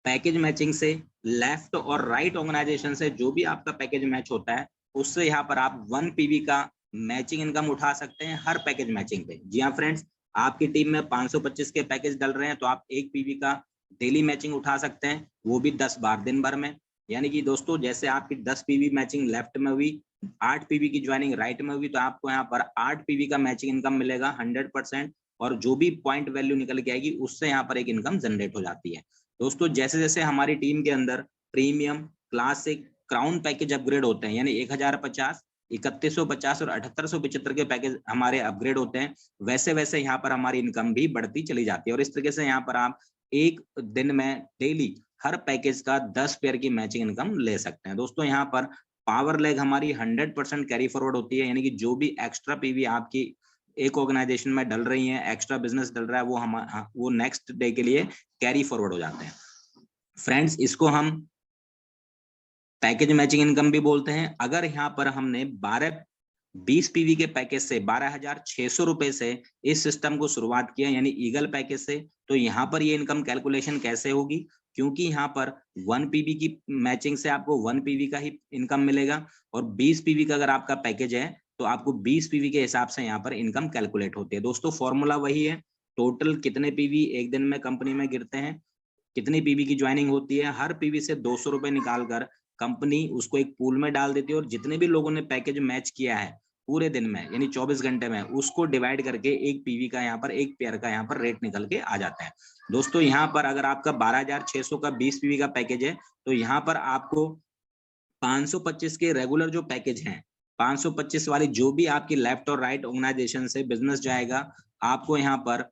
पैकेज मैचिंग से लेफ्ट और राइट ऑर्गेनाइजेशन से जो भी आपका पैकेज मैच होता है उससे यहाँ पर आप 1 पीवी का मैचिंग इनकम उठा सकते हैं हर पैकेज मैचिंग पे। जी हाँ फ्रेंड्स, आपकी टीम में 525 के पैकेज डल रहे हैं तो आप 1 पीवी का डेली मैचिंग उठा सकते हैं, वो भी 10 बार दिन भर में। यानी कि दोस्तों जैसे आपकी 10 पीवी मैचिंग लेफ्ट में हुई, 8 पीवी की ज्वाइनिंग राइट में हुई, तो आपको यहाँ पर 8 पीवी का मैचिंग इनकम मिलेगा 100%। और जो भी पॉइंट वैल्यू निकल के आएगी उससे यहाँ पर एक इनकम जनरेट हो जाती है। दोस्तों जैसे जैसे हमारी टीम के अंदर premium, classic, crown package upgrade होते हैं, यानी 1050, 3150 और 7875 के पैकेज हमारे अपग्रेड होते हैं, वैसे वैसे यहाँ पर हमारी इनकम भी बढ़ती चली जाती है। और इस तरीके से यहाँ पर आप एक दिन में डेली हर पैकेज का 10 पेयर की मैचिंग इनकम ले सकते हैं। दोस्तों यहाँ पर पावर लेग हमारी 100% कैरी फॉरवर्ड होती है। यानी कि जो भी एक्स्ट्रा पीवी आपकी एक ऑर्गेनाइजेशन में डल रही है, एक्स्ट्रा बिजनेस डल रहा है, वो नेक्स्ट डे के लिए कैरी फॉरवर्ड हो जाते हैं। फ्रेंड्स इसको हम पैकेज मैचिंग इनकम भी बोलते हैं। अगर यहाँ पर हमने 20 पीवी के पैकेज से 12,600 रुपए से इस सिस्टम को शुरुआत किया, यानी ईगल पैकेज से, तो यहाँ पर ये इनकम कैलकुलेशन कैसे होगी? क्योंकि यहाँ पर 1 पीवी की मैचिंग से आपको 1 पीवी का ही इनकम मिलेगा और 20 पीवी का अगर आपका पैकेज है तो आपको 20 पीवी के हिसाब से यहाँ पर इनकम कैलकुलेट होती है। दोस्तों फॉर्मूला वही है, टोटल कितने पीवी एक दिन में कंपनी में गिरते हैं, कितनी पीवी की ज्वाइनिंग होती है, हर पीवी से 200 रुपए निकालकर कंपनी उसको एक पूल में डाल देती है और जितने भी लोगों ने पैकेज मैच किया है पूरे दिन में, यानी 24 घंटे में, उसको डिवाइड करके एक पीवी का यहाँ पर, एक पेयर का यहाँ पर रेट निकल के आ जाता है। दोस्तों यहाँ पर अगर आपका 12,600 का 20 पीवी का पैकेज है तो यहाँ पर आपको 525 के रेगुलर जो पैकेज हैं, 525 वाली जो भी आपकी लेफ्ट और राइट ऑर्गेनाइजेशन से बिजनेस जाएगा, आपको यहाँ पर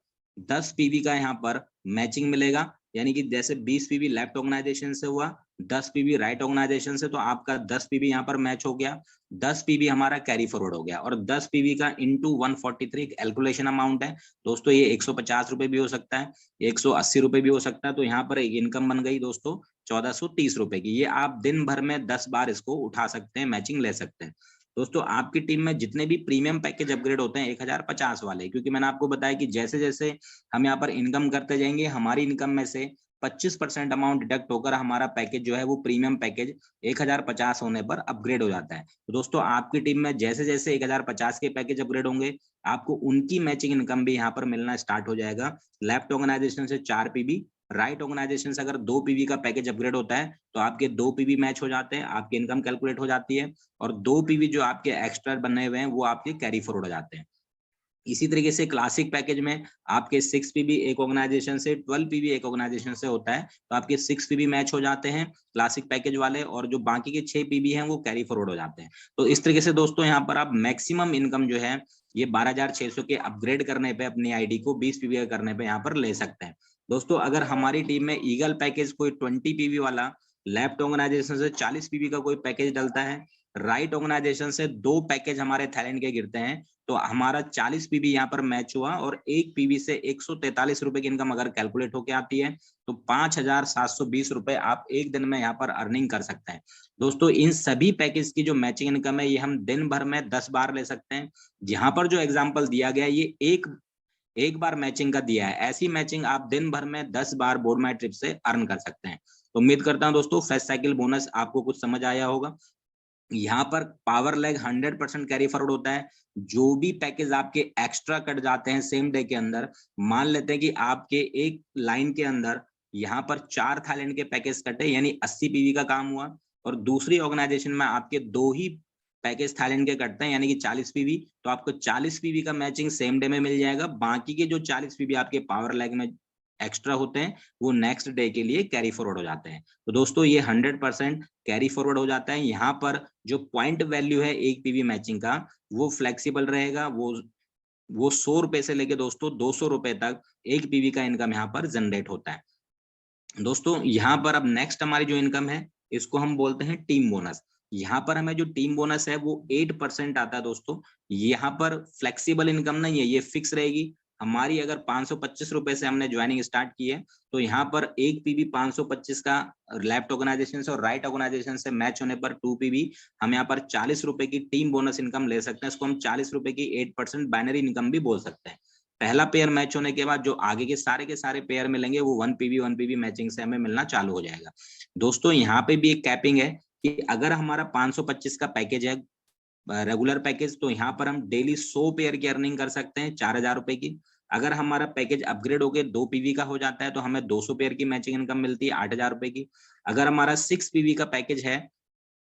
10 पीवी का यहाँ पर मैचिंग मिलेगा। यानी कि जैसे 20 पीवी लेफ्ट ऑर्गेनाइजेशन से हुआ, 10 पीवी राइट ऑर्गेनाइजेशन से, तो आपका 10 पीवी यहाँ पर मैच हो गया, 10 पीवी हमारा कैरी फॉरवर्ड हो गया और 10 पीवी का इंटू 143 कैलकुलेशन अमाउंट है। दोस्तों ये 150 रुपए भी हो सकता है, 180 रुपए भी हो सकता है। तो यहाँ पर एक इनकम बन गई दोस्तों 1430 रुपए की। ये आप दिन भर में 10 बार इसको उठा सकते हैं, मैचिंग ले सकते हैं। दोस्तों आपकी टीम में जितने भी प्रीमियम पैकेज अपग्रेड होते हैं 1050 वाले, क्योंकि मैंने आपको बताया कि जैसे जैसे हम यहाँ पर इनकम करते जाएंगे हमारी इनकम में से 25% अमाउंट डिडक्ट होकर हमारा पैकेज जो है वो प्रीमियम पैकेज 1050 होने पर अपग्रेड हो जाता है। तो दोस्तों आपकी टीम में जैसे जैसे 1050 के पैकेज अपग्रेड होंगे आपको उनकी मैचिंग इनकम भी यहाँ पर मिलना स्टार्ट हो जाएगा। लेफ्ट ऑर्गेनाइजेशन से 4 पीबी, राइट ऑर्गेनाइजेशन से अगर 2 पीबी का पैकेज अपग्रेड होता है तो आपके 2 पीबी मैच हो जाते हैं, आपकी इनकम कैलकुलेट हो जाती है, और 2 पीबी जो आपके एक्स्ट्रा बने हुए हैं वो आपके कैरी फॉरवर्ड हो जाते हैं। इसी तरीके से क्लासिक पैकेज में आपके 6 पीबी एक ऑर्गेनाइजेशन से, 12 पीबी एक ऑर्गेनाइजेशन से होता है, तो आपके 6 पीबी मैच हो जाते हैं क्लासिक पैकेज वाले, और जो बाकी के 6 पीबी हैं वो कैरी फॉरवर्ड हो जाते हैं। तो इस तरीके से दोस्तों यहाँ पर आप मैक्सिमम इनकम जो है ये 12,600 के अपग्रेड करने पे अपनी आईडी को 20 पीबी का करने पे यहाँ पर ले सकते हैं। दोस्तों अगर हमारी टीम में ईगल पैकेज कोई 20 पीबी वाला लेफ्ट ऑर्गेनाइजेशन से 40 पीबी का कोई पैकेज डलता है, राइट ऑर्गेनाइजेशन से 2 पैकेज हमारे थाईलैंड के गिरते हैं, तो हमारा 40 पीबी यहाँ पर मैच हुआ और एक पीबी से 143 रुपए की इनकम अगर कैलकुलेट होके आती है तो 5,720 रुपए आप एक दिन में यहाँ पर अर्निंग कर सकते हैं। दोस्तों इन सभी पैकेज की जो मैचिंग इनकम है ये हम दिन भर में 10 बार ले सकते हैं। यहाँ पर जो एग्जाम्पल दिया गया है ये एक बार मैचिंग का दिया है, ऐसी मैचिंग आप दिन भर में 10 बार बोर्ड माई ट्रिप से अर्न कर सकते हैं। तो उम्मीद करता हूं दोस्तों फेस्ट साइकिल बोनस आपको कुछ समझ आया होगा। यहाँ पर पावर लैग 100% कैरी फॉरवर्ड होता है। जो भी पैकेज आपके एक्स्ट्रा कट जाते हैं सेम डे के अंदर, मान लेते हैं कि आपके एक लाइन के अंदर यहाँ पर 4 थाईलैंड के पैकेज कटे यानी 80 पीवी का काम हुआ, और दूसरी ऑर्गेनाइजेशन में आपके 2 ही पैकेज थाईलैंड के कटते हैं यानी कि 40 पीवी, तो आपको 40 पीवी का मैचिंग सेम डे में मिल जाएगा। बाकी के जो 40 पीवी आपके पावर लैग में एक्स्ट्रा होते हैं वो नेक्स्ट डे के लिए कैरी फॉरवर्ड हो जाते हैं। तो दोस्तों ये 100% कैरी फॉरवर्ड हो जाता है। यहाँ पर जो पॉइंट वैल्यू है एक पीवी मैचिंग का वो फ्लेक्सिबल रहेगा, वो 100 रुपए से लेके दोस्तों 200 रुपए तक एक पीवी का इनकम यहाँ पर जनरेट होता है। दोस्तों यहाँ पर अब नेक्स्ट हमारी जो इनकम है इसको हम बोलते हैं टीम बोनस। यहाँ पर हमें जो टीम बोनस है वो 8% आता है दोस्तों। यहाँ पर फ्लेक्सिबल इनकम नहीं है, ये फिक्स रहेगी। हमारी अगर 525 रुपए से हमने ज्वाइनिंग स्टार्ट की है तो यहाँ पर एक पीबी 525 का लेफ्ट ऑर्गेनाइजेशन से और राइट ऑर्गेनाइजेशन से मैच होने पर 2 पीबी हम यहाँ पर 40 रुपए की टीम बोनस इनकम ले सकते हैं। इसको हम 40 रुपए की 8% बाइनरी इनकम भी बोल सकते हैं। पहला पेयर मैच होने के बाद जो आगे के सारे पेयर मिलेंगे वो 1 पीवी मैचिंग से हमें मिलना चालू हो जाएगा। दोस्तों यहाँ पे भी एक कैपिंग है कि अगर हमारा 525 का पैकेज है रेगुलर पैकेज, तो यहाँ पर हम डेली 100 पेयर की अर्निंग कर सकते हैं 4,000 रुपए की। अगर हमारा पैकेज अपग्रेड होकर 2 पीवी का हो जाता है तो हमें 200 पेयर की मैचिंग इनकम मिलती है 8,000 रुपए की। अगर हमारा 6 पीवी का पैकेज है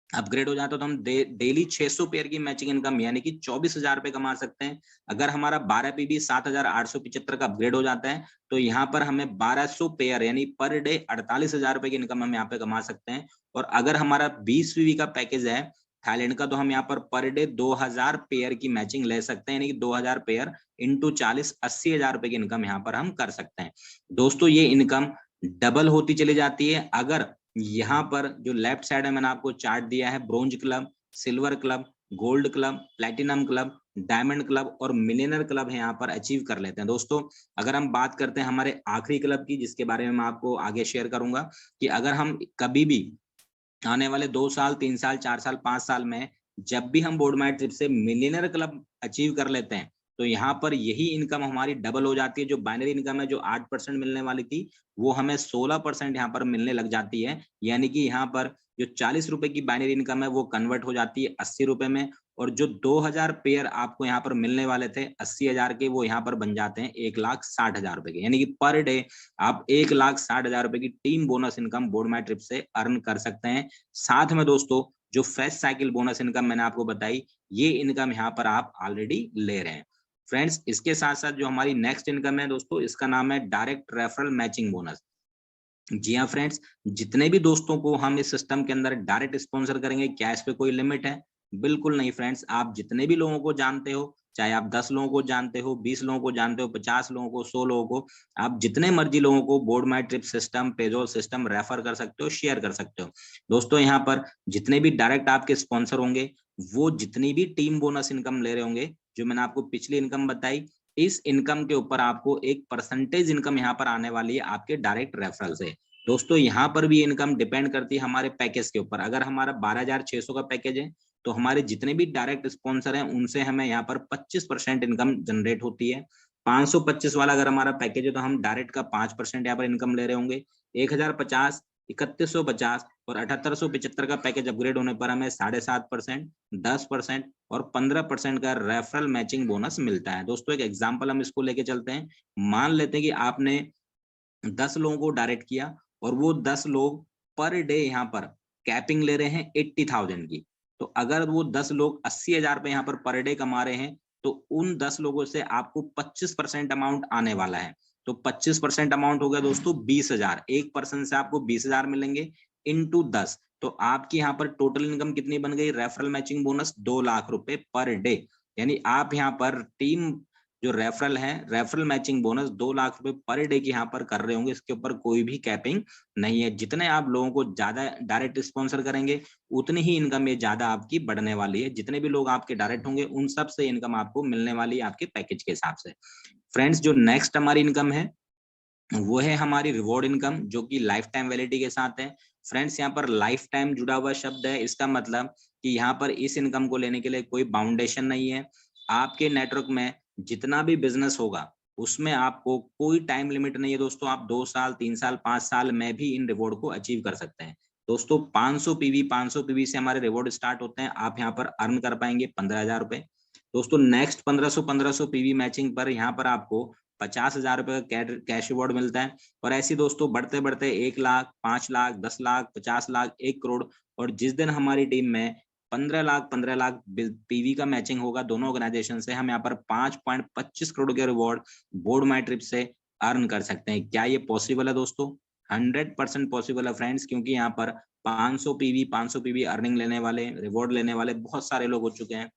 अपग्रेड हो जाता है तो हम डेली 600 पेयर की मैचिंग इनकम यानी कि 24,000 रुपए कमा सकते हैं। अगर हमारा 12 पीबी 7,875 का अपग्रेड हो जाता है तो यहाँ पर हमें 1200 पेयर यानी पर डे 48,000 रुपए की इनकम हम यहाँ पे कमा सकते हैं। और अगर हमारा 20 पीबी का पैकेज है थाईलैंड का तो हम यहाँ पर डे 2,000 पेयर की मैचिंग ले सकते हैं यानी कि 2,000 पेयर इंटू 40 80,000 रुपए की इनकम यहाँ पर हम कर सकते हैं। दोस्तों ये इनकम डबल होती चली जाती है अगर यहाँ पर जो लेफ्ट साइड में मैंने आपको चार्ट दिया है bronze club, silver club, gold club, platinum club, diamond club और मिलियनर क्लब है यहाँ पर अचीव कर लेते हैं। दोस्तों अगर हम बात करते हैं हमारे आखिरी क्लब की जिसके बारे में मैं आपको आगे शेयर करूंगा कि अगर हम कभी भी आने वाले 2 साल 3 साल 4 साल 5 साल में जब भी हम बोर्ड माई ट्रिप से मिलियनर क्लब अचीव कर लेते हैं तो यहाँ पर यही इनकम हमारी डबल हो जाती है। जो बाइनरी इनकम है जो 8% मिलने वाली थी वो हमें 16% यहाँ पर मिलने लग जाती है, यानी कि यहाँ पर जो 40 रुपए की बाइनरी इनकम है वो कन्वर्ट हो जाती है 80 रुपए में, और जो 2,000 पेयर आपको यहाँ पर मिलने वाले थे 80,000 के वो यहाँ पर बन जाते हैं 1,60,000 रुपए के, यानी कि पर डे आप 1,60,000 रुपए की टीम बोनस इनकम बोर्ड माई ट्रिप से अर्न कर सकते हैं। साथ में दोस्तों जो फ्रेश साइकिल बोनस इनकम मैंने आपको बताई ये इनकम यहाँ पर आप ऑलरेडी ले रहे हैं। फ्रेंड्स इसके साथ साथ जो हमारी नेक्स्ट इनकम है दोस्तों इसका नाम है डायरेक्ट रेफरल मैचिंग बोनस। जी हाँ फ्रेंड्स, जितने भी दोस्तों को हम इस सिस्टम के अंदर डायरेक्ट स्पॉन्सर करेंगे क्या इस पे कोई लिमिट है? बिल्कुल नहीं फ्रेंड्स, आप जितने भी लोगों को जानते हो, चाहे आप 10 लोगों को जानते हो, 20 लोगों को जानते हो, 50 लोगों को, 100 लोगों को, आप जितने मर्जी लोगों को बोर्ड माई ट्रिप सिस्टम, पेजोल सिस्टम रेफर कर सकते हो, शेयर कर सकते हो। दोस्तों यहाँ पर जितने भी डायरेक्ट आपके स्पॉन्सर होंगे वो जितनी भी टीम बोनस इनकम ले रहे होंगे, जो मैंने आपको पिछली इनकम बताई, इस इनकम के ऊपर आपको एक परसेंटेज इनकम यहाँ पर आने वाली है आपके डायरेक्ट रेफरल से। दोस्तों यहाँ पर भी इनकम डिपेंड करती है हमारे पैकेज के ऊपर। अगर हमारा 12,600 का पैकेज है तो हमारे जितने भी डायरेक्ट स्पॉन्सर हैं उनसे हमें यहाँ पर 25% इनकम जनरेट होती है। 525 वाला अगर हमारा पैकेज है तो हम डायरेक्ट का 5% यहाँ पर इनकम ले रहे होंगे। 1050, 3150 और 7875 का पैकेज अपग्रेड होने पर हमें 7.5%, 10% और 15% का रेफरल मैचिंग बोनस मिलता है। दोस्तों एक एग्जांपल हम इसको लेके चलते हैं। मान लेते हैं कि आपने 10 लोगों को डायरेक्ट किया और वो 10 लोग पर डे यहाँ पर कैपिंग ले रहे हैं 80,000 की। तो अगर वो 10 लोग 80,000 रुपए यहाँ पर डे कमा रहे हैं तो उन 10 लोगों से आपको 25% अमाउंट आने वाला है। तो 25% अमाउंट हो गया दोस्तों 20,000। एक पर्सन से आपको 20,000 मिलेंगे इनटू 10। तो आपकी यहाँ पर टोटल इनकम कितनी बन गई? रेफरल मैचिंग बोनस 2 लाख रुपए पर डे। यानी आप यहाँ पर टीम जो रेफरल है, रेफरल मैचिंग बोनस 2 लाख रुपए पर डे की यहाँ पर कर रहे होंगे। इसके ऊपर कोई भी कैपिंग नहीं है। जितने आप लोगों को ज्यादा डायरेक्ट स्पॉन्सर करेंगे उतनी ही इनकम ये ज्यादा आपकी बढ़ने वाली है। जितने भी लोग आपके डायरेक्ट होंगे उन सब से इनकम आपको मिलने वाली है आपके पैकेज के हिसाब से। फ्रेंड्स जो नेक्स्ट हमारी इनकम है वो है हमारी रिवॉर्ड इनकम, जो कि लाइफ टाइम वैलिडिटी के साथ है। फ्रेंड्स यहाँ पर लाइफ टाइम जुड़ा हुआ शब्द है। इसका मतलब कि यहाँ पर इस इनकम को लेने के लिए कोई बाउंडेशन नहीं है। आपके नेटवर्क में जितना भी बिजनेस होगा उसमें आपको कोई टाइम लिमिट नहीं है दोस्तों। आप 2 साल, 3 साल, 5 साल में भी इन रिवॉर्ड को अचीव कर सकते हैं। दोस्तों 500 पीवी से हमारे रिवॉर्ड स्टार्ट होते हैं। आप यहाँ पर अर्न कर पाएंगे 15,000 रुपए। दोस्तों नेक्स्ट 1500 पीवी मैचिंग पर यहाँ पर आपको 50,000 रुपए का कैश रिवॉर्ड मिलता है। और ऐसी दोस्तों बढ़ते बढ़ते 1 लाख, 5 लाख, 10 लाख, 50 लाख, 1 करोड़। और जिस दिन हमारी टीम में 15 लाख पीवी का मैचिंग होगा दोनों ऑर्गेनाइजेशन से, हम यहाँ पर 5.25 करोड़ के रिवॉर्ड बोर्ड माई ट्रिप से अर्न कर सकते हैं। क्या ये पॉसिबल है दोस्तों? 100% पॉसिबल है फ्रेंड्स, क्योंकि यहाँ पर 500 पीवी अर्निंग लेने वाले, रिवॉर्ड लेने वाले बहुत सारे लोग हो चुके हैं।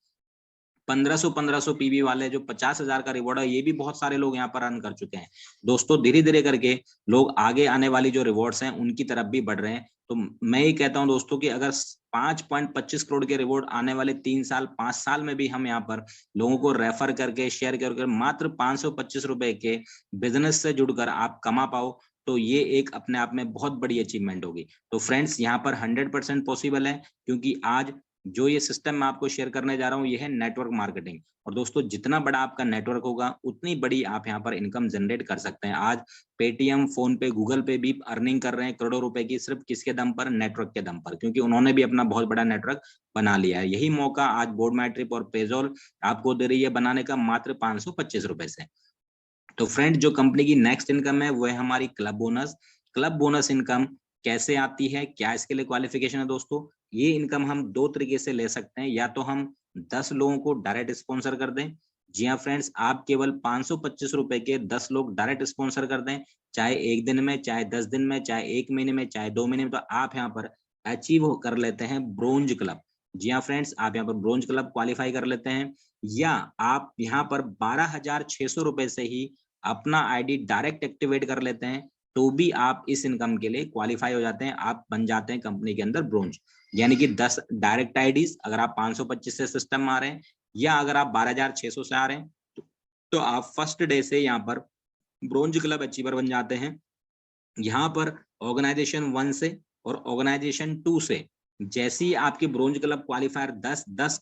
1500 पीवी वाले जो 50,000 का रिवॉर्ड है, ये भी बहुत सारे लोग यहाँ पर अर्न कर चुके हैं। दोस्तों धीरे धीरे करके लोग आगे आने वाली जो रिवॉर्ड्स हैं उनकी तरफ भी बढ़ रहे हैं। तो मैं ये कहता हूं दोस्तों कि अगर 5.25 करोड़ के रिवॉर्ड आने वाले 3 साल 5 साल में भी हम यहाँ पर लोगों को रेफर करके, शेयर करके मात्र 525 रुपए के बिजनेस से जुड़कर आप कमा पाओ, तो ये एक अपने आप में बहुत बड़ी अचीवमेंट होगी। तो फ्रेंड्स यहाँ पर 100% पॉसिबल है, क्योंकि आज जो ये सिस्टम मैं आपको शेयर करने जा रहा हूँ ये है नेटवर्क मार्केटिंग। और दोस्तों जितना बड़ा आपका नेटवर्क होगा उतनी बड़ी आप यहाँ पर इनकम जनरेट कर सकते हैं। आज पेटीएम, फोन पे, गूगल पे भी अर्निंग कर रहे हैं करोड़ों रुपए की, सिर्फ किसके दम पर? नेटवर्क के दम पर, क्योंकि उन्होंने भी अपना बहुत बड़ा नेटवर्क बना लिया है। यही मौका आज बोर्ड माई ट्रिप और पेजोल आपको दे रही है बनाने का मात्र 525 रुपए से। तो फ्रेंड जो कंपनी की नेक्स्ट इनकम है वो है हमारी club bonus. Club bonus income कैसे आती है, क्या इसके लिए क्वालिफिकेशन है दोस्तों? ये इनकम हम 2 तरीके से ले सकते हैं। या तो हम 10 लोगों को डायरेक्ट स्पॉन्सर कर दें। जी हाँ फ्रेंड्स, आप केवल 525 रुपए के 10 लोग डायरेक्ट स्पॉन्सर कर दें, चाहे 1 दिन में, चाहे 10 दिन में, चाहे 1 महीने में, चाहे 2 महीने में, तो आप यहाँ पर अचीव कर लेते हैं ब्रोंज क्लब। जी हाँ फ्रेंड्स, आप यहाँ पर ब्रोंज क्लब क्वालिफाई कर लेते हैं। या आप यहाँ पर 12,600 रुपए से ही अपना आईडी डायरेक्ट एक्टिवेट कर लेते हैं, तो भी आप इस इनकम के लिए क्वालिफाई हो जाते हैं। आप बन जाते हैं कंपनी के अंदर ब्रोंज। यानी कि 10 डायरेक्ट आईडीज अगर आप 525 से सिस्टम में आ रहे हैं, या अगर आप 12,600 से आ रहे हैं, तो आप फर्स्ट डे से यहाँ पर ब्रोंज क्लब अचीवर बन जाते हैं। यहाँ पर ऑर्गेनाइजेशन 1 से और ऑर्गेनाइजेशन 2 से जैसे ही आपके ब्रोंज क्लब क्वालिफायर 10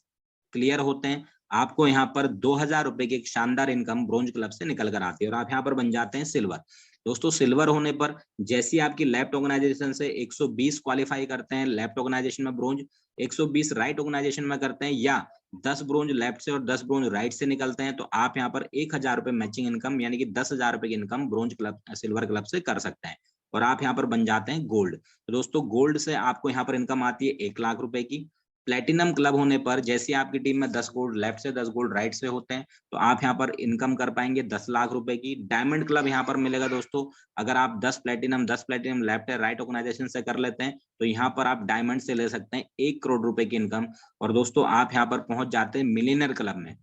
क्लियर होते हैं, आपको यहाँ पर 2,000 रुपए की एक शानदार इनकम ब्रोंज क्लब से निकल कर आती है और आप यहाँ पर बन जाते हैं सिल्वर। दोस्तों सिल्वर होने पर जैसी आपकी लेफ्ट ऑर्गेनाइजेशन से 120 क्वालिफाई करते हैं लेफ्ट ऑर्गेनाइजेशन में ब्रोंज, 120 राइट ऑर्गेनाइजेशन में करते हैं, या 10 ब्रोंज लेफ्ट से और 10 ब्रोंज राइट से निकलते हैं, तो आप यहाँ पर 1,000 रुपए मैचिंग इनकम यानी कि 10,000 रुपए की income bronze club, silver club से कर सकते हैं। और आप यहाँ पर बन जाते हैं गोल्ड। तो दोस्तों गोल्ड से आपको यहाँ पर इनकम आती है 1 लाख रुपए की। प्लेटिनम क्लब होने पर जैसे आपकी टीम में 10 गोल्ड लेफ्ट से 10 गोल्ड राइट से होते हैं, तो आप यहाँ पर इनकम कर पाएंगे 10 लाख रुपए की। डायमंड क्लब यहाँ पर मिलेगा दोस्तों, अगर आप 10 प्लेटिनम लेफ्ट है राइट ऑर्गेनाइजेशन से कर लेते हैं, तो यहाँ पर आप डायमंड से ले सकते हैं 1 करोड़ रुपए की इनकम। और दोस्तों आप यहाँ पर पहुंच जाते हैं मिलियनर क्लब में।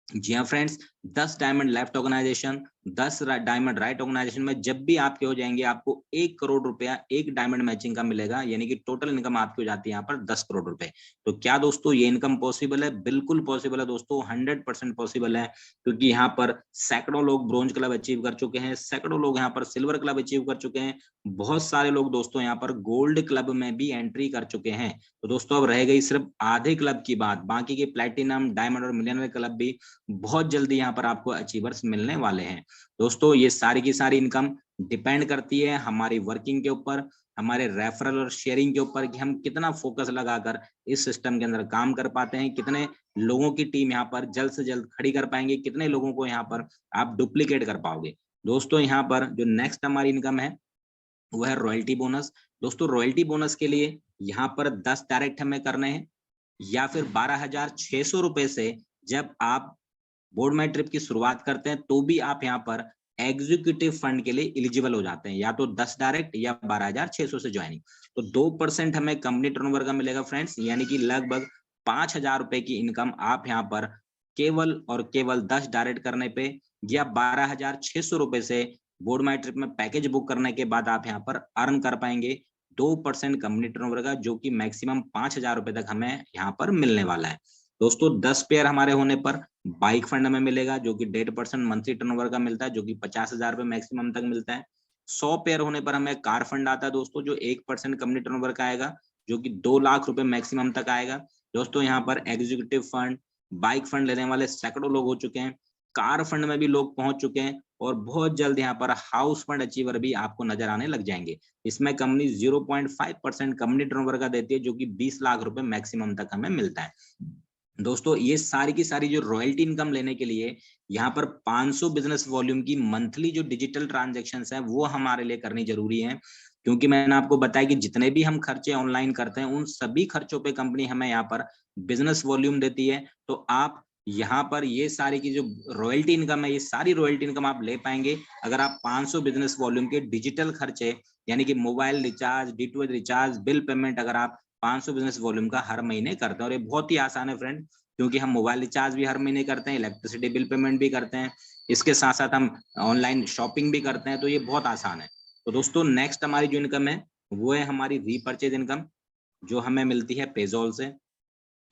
जी हाँ friends, 10 diamond left organisation, 10 diamond right organisation में जब भी आपके हो जाएंगे आपको 1 करोड़ रुपया एक डायमंड मैचिंग का मिलेगा, यानी कि टोटल इनकम आपकी हो जाती है यहाँ पर 10 करोड़ रुपए। तो क्या दोस्तों ये इनकम पॉसिबल है? बिल्कुल पॉसिबल है दोस्तों, 100% पॉसिबल है, क्योंकि यहाँ पर सैकड़ों लोग ब्रॉन्ज क्लब अचीव कर चुके हैं, सैकड़ों लोग यहाँ पर सिल्वर क्लब अचीव कर चुके हैं, बहुत सारे लोग दोस्तों यहाँ पर गोल्ड क्लब में भी एंट्री कर चुके हैं। तो दोस्तों अब रह गई सिर्फ आधे क्लब की बात, बाकी के प्लेटिनम, डायमंड और मिलियनर क्लब भी बहुत जल्दी यहाँ पर आपको अचीवर्स मिलने वाले हैं। दोस्तों ये सारी की सारी इनकम डिपेंड करती है हमारी वर्किंग के ऊपर, हमारे रेफरल और शेयरिंग के ऊपर कि हम कितना फोकस लगाकर इस सिस्टम के अंदर काम कर पाते हैं, कितने लोगों की टीम यहाँ पर जल्द से जल्द खड़ी कर पाएंगे, कितने लोगों को यहाँ पर आप डुप्लीकेट कर पाओगे। दोस्तों यहाँ पर जो नेक्स्ट हमारी इनकम है वो है रॉयल्टी बोनस। दोस्तों रॉयल्टी बोनस के लिए यहाँ पर 10 डायरेक्ट हमें करने हैं या फिर 12,600 रुपए से जब आप बोर्ड माई ट्रिप की शुरुआत करते हैं तो भी आप यहाँ पर एग्जीक्यूटिव फंड के लिए एलिजिबल हो जाते हैं, या तो 10 डायरेक्ट या 12,600 से ज्वाइनिंग। तो 2% हमें कंपनी टर्नओवर का मिलेगा फ्रेंड्स, यानी कि लगभग 5,000 रुपए की इनकम आप यहाँ पर केवल और केवल 10 डायरेक्ट करने पे या 12,600 रुपए से बोर्ड माई ट्रिप में पैकेज बुक करने के बाद आप यहाँ पर अर्न कर पाएंगे 2% कंपनी टर्नओवर का, जो कि मैक्सिमम 5,000 रुपए तक हमें यहाँ पर मिलने वाला है। दोस्तों 10 पेयर हमारे होने पर बाइक फंड हमें मिलेगा, जो कि 1.5% मंथली टर्नओवर का मिलता है, जो कि 50,000 रुपए मैक्सिमम तक मिलता है। 100 पेयर होने पर हमें कार फंड आता है दोस्तों, जो 1% कंपनी टर्नओवर का आएगा, जो कि 2 लाख रुपए मैक्सिमम तक आएगा। दोस्तों यहाँ पर एग्जीक्यूटिव फंड, बाइक फंड लेने वाले सैकड़ों लोग हो चुके हैं, कार फंड में भी लोग पहुंच चुके हैं, और बहुत जल्द यहाँ पर हाउस फंड अचीवर भी आपको नजर आने लग जाएंगे। इसमें कंपनी 0.5% कंपनी टर्नओवर का देती है, जो कि 20 लाख रुपए मैक्सिमम तक हमें मिलता है। दोस्तों ये सारी की सारी जो रॉयल्टी इनकम लेने के लिए यहाँ पर 500 बिजनेस वॉल्यूम की मंथली जो डिजिटल ट्रांजैक्शंस है वो हमारे लिए करनी जरूरी है, क्योंकि मैंने आपको बताया कि जितने भी हम खर्चे ऑनलाइन करते हैं उन सभी खर्चों पे कंपनी हमें यहाँ पर बिजनेस वॉल्यूम देती है। तो आप यहाँ पर ये सारी की जो रॉयल्टी इनकम है, ये सारी रॉयल्टी इनकम आप ले पाएंगे अगर आप 500 बिजनेस वॉल्यूम के डिजिटल खर्चे, यानी कि mobile recharge, DTH recharge, bill payment अगर आप 500 बिजनेस वॉल्यूम का हर महीने करते हैं। और ये बहुत ही आसान है फ्रेंड, क्योंकि हम मोबाइल रिचार्ज भी हर महीने करते हैं, इलेक्ट्रिसिटी बिल पेमेंट भी करते हैं, इसके साथ साथ हम ऑनलाइन शॉपिंग भी करते हैं, तो ये बहुत आसान है। तो दोस्तों नेक्स्ट हमारी जो इनकम है वो है हमारी रीपर्चेज इनकम, जो हमें मिलती है पेजोल से।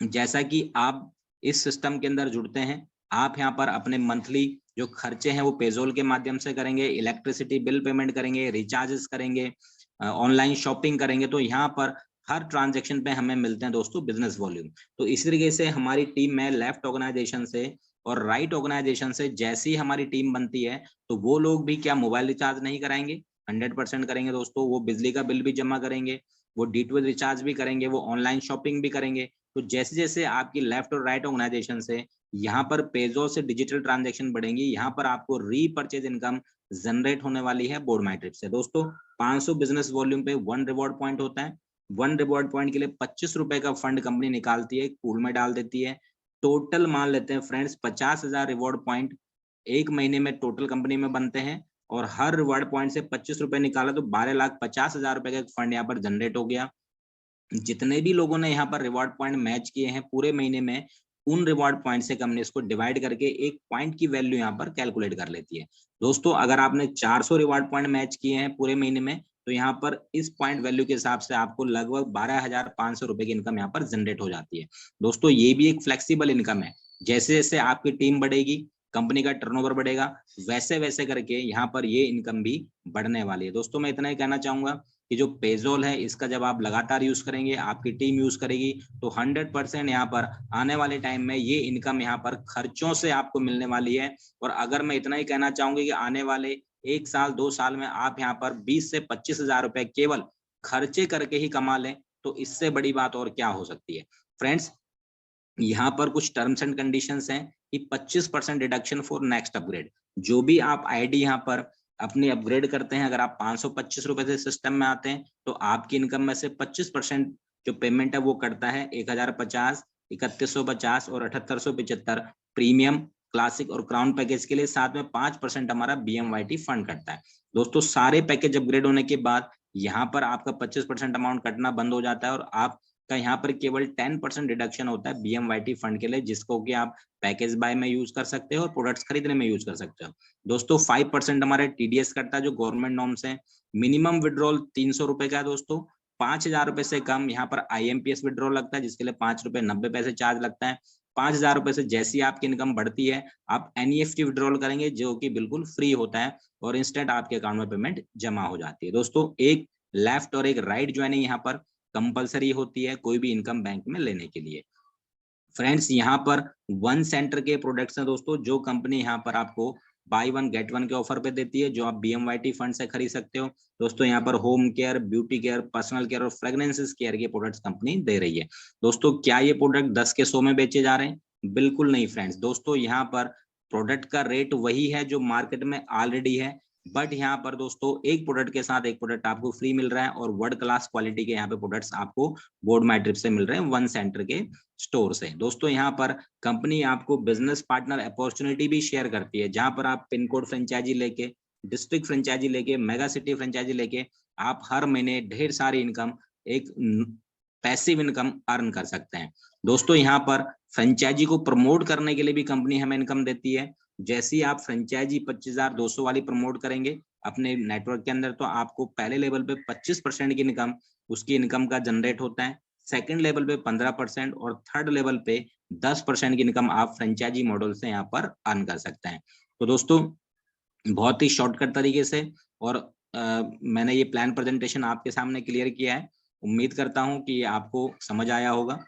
जैसा कि आप इस सिस्टम के अंदर जुड़ते हैं, आप यहाँ पर अपने मंथली जो खर्चे हैं वो पेजोल के माध्यम से करेंगे, इलेक्ट्रिसिटी बिल पेमेंट करेंगे, रिचार्जेस करेंगे, ऑनलाइन शॉपिंग करेंगे, तो यहाँ पर हर ट्रांजैक्शन पे हमें मिलते हैं दोस्तों बिजनेस वॉल्यूम। तो इस तरीके से हमारी टीम में लेफ्ट ऑर्गेनाइजेशन से और राइट ऑर्गेनाइजेशन से जैसी ही हमारी टीम बनती है, तो वो लोग भी क्या मोबाइल रिचार्ज नहीं कराएंगे, 100% करेंगे दोस्तों। वो बिजली का बिल भी जमा करेंगे, वो डीटीएच रिचार्ज भी करेंगे, वो ऑनलाइन शॉपिंग भी करेंगे। तो जैसे जैसे आपकी लेफ्ट और राइट ऑर्गेनाइजेशन से यहाँ पर पेजोल से डिजिटल ट्रांजैक्शन बढ़ेंगी, यहाँ पर आपको रीपर्चेज इनकम जनरेट होने वाली है बोर्ड माई ट्रिप से। दोस्तों 500 बिजनेस वॉल्यूम पे 1 रिवॉर्ड पॉइंट होता है, 1 रिवॉर्ड पॉइंट के लिए 25 रुपए का फंड कंपनी निकालती है, पूल में डाल देती है। टोटल मान लेते हैं फ्रेंड्स 50,000 रिवॉर्ड पॉइंट एक महीने में टोटल कंपनी में बनते हैं, और हर रिवॉर्ड पॉइंट से 25 रुपए निकाला तो 12,50,000 रुपए का एक फंड यहाँ पर जनरेट हो गया। जितने भी लोगों ने यहाँ पर रिवॉर्ड पॉइंट मैच किए हैं पूरे महीने में, उन रिवॉर्ड पॉइंट से कंपनी इसको डिवाइड करके एक पॉइंट की वैल्यू यहाँ पर कैलकुलेट कर लेती है। दोस्तों अगर आपने 400 रिवॉर्ड पॉइंट मैच किए हैं पूरे महीने में, तो यहाँ पर इस पॉइंट वैल्यू के हिसाब से आपको लगभग 12,500 रुपए की इनकम यहाँ पर जनरेट हो जाती है। दोस्तों ये भी एक फ्लेक्सिबल इनकम है, जैसे जैसे आपकी टीम बढ़ेगी, कंपनी का टर्नओवर बढ़ेगा, वैसे वैसे करके यहाँ पर ये इनकम भी बढ़ने वाली है। दोस्तों मैं इतना ही कहना चाहूंगा कि जो पेजोल है इसका जब आप लगातार यूज करेंगे, आपकी टीम यूज करेगी, तो 100% यहाँ पर आने वाले टाइम में ये इनकम यहाँ पर खर्चों से आपको मिलने वाली है। और अगर मैं इतना ही कहना चाहूंगी कि आने वाले 1 साल 2 साल में आप यहाँ पर 20 से 25,000 रुपए केवल खर्चे करके ही कमा लें, तो इससे बड़ी बात और क्या हो सकती है। फ्रेंड्स यहाँ पर कुछ टर्म्स एंड कंडीशंस हैं कि 25% डिडक्शन फॉर नेक्स्ट अपग्रेड। जो भी आप आईडी यहाँ पर अपनी अपग्रेड करते हैं, अगर आप 525 रुपए से सिस्टम में आते हैं, तो आपकी इनकम में से 25% जो पेमेंट है वो करता है 1,050, 3,150 और 7,875 प्रीमियम, क्लासिक और क्राउन पैकेज के लिए। साथ में 5% हमारा BMYT फंड करता है। दोस्तों सारे पैकेज अपग्रेड होने के बाद यहाँ पर आपका 25% अमाउंट कटना बंद हो जाता है, और आप का यहाँ पर केवल 10% डिडक्शन होता है BMYT फंड के लिए, जिसको कि आप पैकेज बाय में यूज कर सकते हो और प्रोडक्ट्स खरीदने में यूज कर सकते हो। दोस्तों 5% हमारे TDS कटता है जो गवर्नमेंट नॉर्म्स है। मिनिमम विड्रॉल 300 रुपए का है दोस्तों। 5,000 रुपए से कम यहाँ पर IMPS विड्रॉल लगता है, जिसके लिए 5 रुपए 90 पैसे चार्ज लगता है। 5,000 रुपए से जैसी आपकी इनकम बढ़ती है आप NEFT विड्रॉल करेंगे, जो कि बिल्कुल फ्री होता है और इंस्टेंट आपके अकाउंट में पेमेंट जमा हो जाती है। दोस्तों एक लेफ्ट और एक राइट ज्वाइनिंग यहाँ पर कंपलसरी होती है कोई भी इनकम बैंक में लेने के लिए। फ्रेंड्स यहाँ पर वन सेंटर के प्रोडक्ट्स हैं दोस्तों, जो कंपनी यहाँ पर आपको बाय वन गेट वन के ऑफर पे देती है, जो आप BMYT फंड से खरीद सकते हो। दोस्तों यहाँ पर home care, beauty care, personal care और फ्रेग्रेंसेस केयर के प्रोडक्ट्स कंपनी दे रही है। दोस्तों क्या ये प्रोडक्ट 10 के 100 में बेचे जा रहे हैं? बिल्कुल नहीं फ्रेंड्स। दोस्तों यहाँ पर प्रोडक्ट का रेट वही है जो मार्केट में ऑलरेडी है, बट यहाँ पर दोस्तों एक प्रोडक्ट के साथ एक प्रोडक्ट आपको फ्री मिल रहा है और वर्ल्ड क्लास क्वालिटी के यहाँ पे प्रोडक्ट्स आपको बोर्ड माई ट्रिप से मिल रहे हैं वन सेंटर के स्टोर से। दोस्तों यहाँ पर कंपनी आपको बिजनेस पार्टनर अपॉर्चुनिटी भी शेयर करती है, जहां पर आप पिन कोड फ्रेंचाइजी लेके, डिस्ट्रिक्ट फ्रेंचाइजी लेके, मेगा सिटी फ्रेंचाइजी लेके आप हर महीने ढेर सारी इनकम, एक पैसिव इनकम अर्न कर सकते हैं। दोस्तों यहाँ पर फ्रेंचाइजी को प्रमोट करने के लिए भी कंपनी हमें इनकम देती है। जैसे ही आप फ्रेंचाइजी 25,200 वाली प्रमोट करेंगे अपने नेटवर्क के अंदर, तो आपको पहले लेवल पे 25% की इनकम उसकी इनकम का जनरेट होता है, सेकंड लेवल पे 15% और थर्ड लेवल पे 10% की इनकम आप फ्रेंचाइजी मॉडल से यहाँ पर अर्न कर सकते हैं। तो दोस्तों बहुत ही शॉर्टकट तरीके से और मैंने ये प्लान प्रेजेंटेशन आपके सामने क्लियर किया है। उम्मीद करता हूँ कि आपको समझ आया होगा।